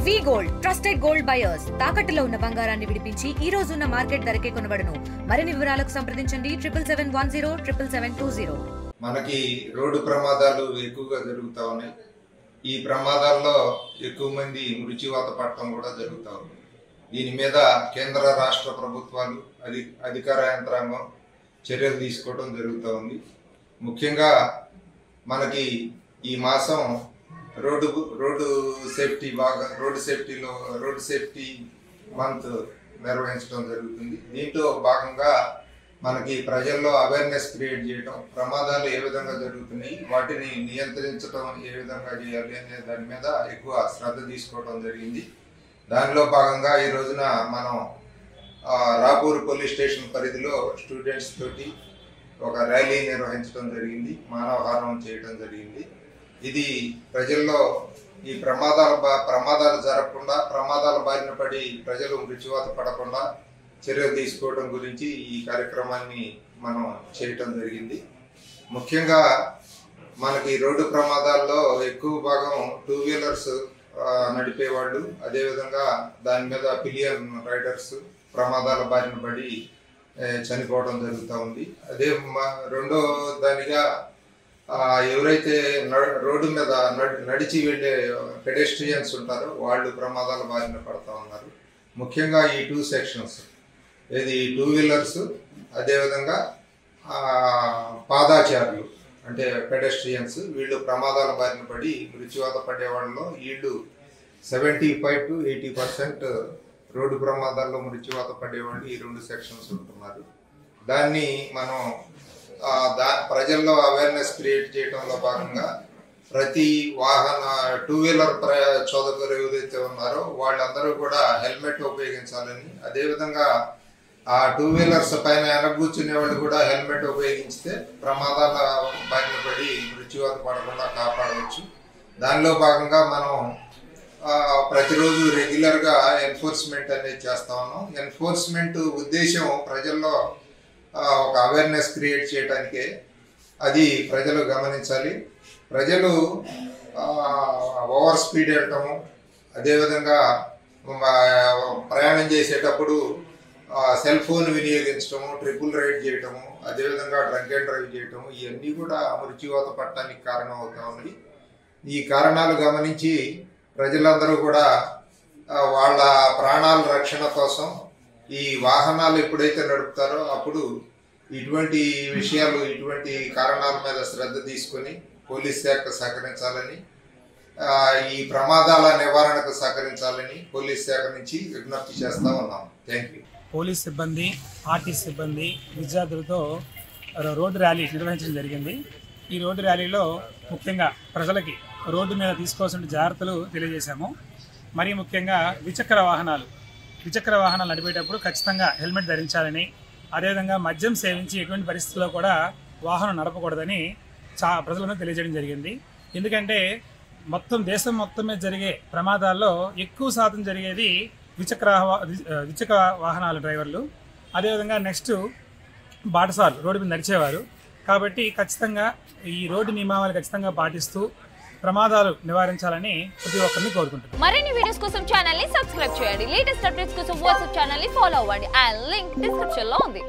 వి gold trusted gold buyers తాకట్టులో ఉన్న బంగారాన్ని విడిపించి ఈ రోజు ఉన్న మార్కెట్ ధరకే కొనబడును. మరిన్ని వివరాలకు సంప్రదించండి 7710 మనకి రోడ్డు ప్రమాదాలు ఎక్కువగా జరుగుతూ ఉన్నాయి. ఈ ప్రమాదాల్లో ఎక్కువ మంది మృత్యువాత పడటం కూడా జరుగుతూ ఉంది. దీని మీద కేంద్ర రాష్ట్ర ప్రభుత్వాలు అధికార యంత్రాంగం చర్యలు తీసుకోవడం జరుగుతూ ఉంది. ముఖ్యంగా మనకి ఈ మాసం రోడ్డు సేఫ్టీ మంత్ నిర్వహించడం జరుగుతుంది. దీంట్లో భాగంగా మనకి ప్రజల్లో అవేర్నెస్ క్రియేట్ చేయడం, ప్రమాదాలు ఏ విధంగా జరుగుతున్నాయి, వాటిని నియంత్రించడం ఏ విధంగా చేయాలి అనే దాని మీద ఎక్కువ శ్రద్ధ తీసుకోవడం జరిగింది. దానిలో భాగంగా ఈ రోజున మనం రాపూర్ పోలీస్ స్టేషన్ పరిధిలో స్టూడెంట్స్ తోటి ఒక ర్యాలీ నిర్వహించడం జరిగింది, మానవహారం చేయడం జరిగింది. ఇది ప్రజల్లో ఈ ప్రమాదాలు జరగకుండా, ప్రమాదాల బారిన పడి ప్రజలు మృత్యువాత పడకుండా చర్యలు తీసుకోవడం గురించి ఈ కార్యక్రమాన్ని మనం చేయటం జరిగింది. ముఖ్యంగా మనకి రోడ్డు ప్రమాదాల్లో ఎక్కువ భాగం 2 వీలర్స్ నడిపేవాళ్ళు, అదేవిధంగా దాని మీద పిలియన్ రైడర్స్ ప్రమాదాల బారిన పడి చనిపోవడం జరుగుతూ ఉంది. అదే రెండో దానిగా ఎవరైతే రోడ్డు మీద నడిచి వెళ్ళే పెడెస్ట్రియన్స్ ఉంటారో వాళ్ళు ప్రమాదాల బారిన పడుతూ ఉన్నారు. ముఖ్యంగా ఈ 2 సెక్షన్స్, ఇది 2 వీలర్స్, అదేవిధంగా పాదాచారులు అంటే పెడెస్ట్రియన్స్, వీళ్ళు ప్రమాదాల బారిన పడి మృత్యువాత పడే వాళ్ళలో వీళ్ళు 75 to 80% రోడ్డు ప్రమాదాల్లో మృత్యువాత పడేవాళ్ళు ఈ 2 సెక్షన్స్ ఉంటున్నారు. దాన్ని మనం ప్రజల్లో అవేర్నెస్ క్రియేట్ చేయడంలో భాగంగా ప్రతి 2 వీలర్ చోదకులు ఎవరైతే ఉన్నారో వాళ్ళందరూ కూడా హెల్మెట్ ఉపయోగించాలని, అదేవిధంగా ఆ 2 వీలర్స్ పైన కూర్చునే వాళ్ళు కూడా హెల్మెట్ ఉపయోగించితే ప్రమాదాల బారిన పడి మృత్యువాత పడకుండా కాపాడవచ్చు. దానిలో భాగంగా మనం ప్రతిరోజు రెగ్యులర్గా ఎన్ఫోర్స్మెంట్ అనేది చేస్తా ఉన్నాం. ఎన్ఫోర్స్మెంట్ ఉద్దేశం ప్రజల్లో ఒక అవేర్నెస్ క్రియేట్ చేయడానికే, అది ప్రజలు గమనించాలి. ప్రజలు ఓవర్ స్పీడ్ వెళ్ళటము, అదేవిధంగా ప్రయాణం చేసేటప్పుడు సెల్ ఫోన్ వినియోగించడము, ట్రిపుల్ రైడ్ చేయటము, అదేవిధంగా డ్రంక్ అండ్ డ్రైవ్ చేయటము, ఇవన్నీ కూడా మృత్యువాత పడటానికి కారణం అవుతా ఉన్నాయి. ఈ కారణాలు గమనించి ప్రజలందరూ కూడా వాళ్ళ ప్రాణాల రక్షణ కోసం ఈ వాహనాలు ఎప్పుడైతే నడుపుతారో అప్పుడు ఇటువంటి విషయాలు, ఇటువంటి కారణాల మీద శ్రద్ధ తీసుకొని పోలీస్ శాఖ సహకరించాలని, ఈ ప్రమాదాల నివారణకు సహకరించాలని పోలీస్ శాఖ నుంచి విజ్ఞప్తి చేస్తూ ఉన్నాం. Thank you. పోలీస్ సిబ్బంది, ఆర్టీసీ సిబ్బంది, విద్యార్థులతో రోడ్డు ర్యాలీ నిర్వహించడం జరిగింది. ఈ రోడ్డు ర్యాలీలో ముఖ్యంగా ప్రజలకి రోడ్డు మీద తీసుకోవాల్సిన జాగ్రత్తలు తెలియజేశాము. మరీ ముఖ్యంగా ద్విచక్ర వాహనాలు నడిపేటప్పుడు ఖచ్చితంగా హెల్మెట్ ధరించాలని, అదేవిధంగా మద్యం సేవించి ఎటువంటి పరిస్థితుల్లో కూడా వాహనం నడపకూడదని ప్రజలను తెలియజేయడం జరిగింది. ఎందుకంటే దేశం మొత్తం మీద జరిగే ప్రమాదాల్లో ఎక్కువ శాతం జరిగేది ద్విచక్ర వాహనాల డ్రైవర్లు, అదేవిధంగా నెక్స్ట్ బాటసార్లు, రోడ్డు మీద నడిచేవారు. కాబట్టి ఖచ్చితంగా ఈ రోడ్డు నియమావళి ఖచ్చితంగా పాటిస్తూ ప్రమాదాలు నివారించాలని ప్రతి ఒక్కరిని కోరుకుంటున్నాను. మరిన్ని వీడియోస్ కోసం ఛానల్ ని సబ్స్క్రైబ్ చేయండి. లేటెస్ట్ అప్డేట్స్ కోసం వాట్సాప్ ఛానల్ ని ఫాలో అవ్వండి. ఆ లింక్ డిస్క్రిప్షన్ లో ఉంది.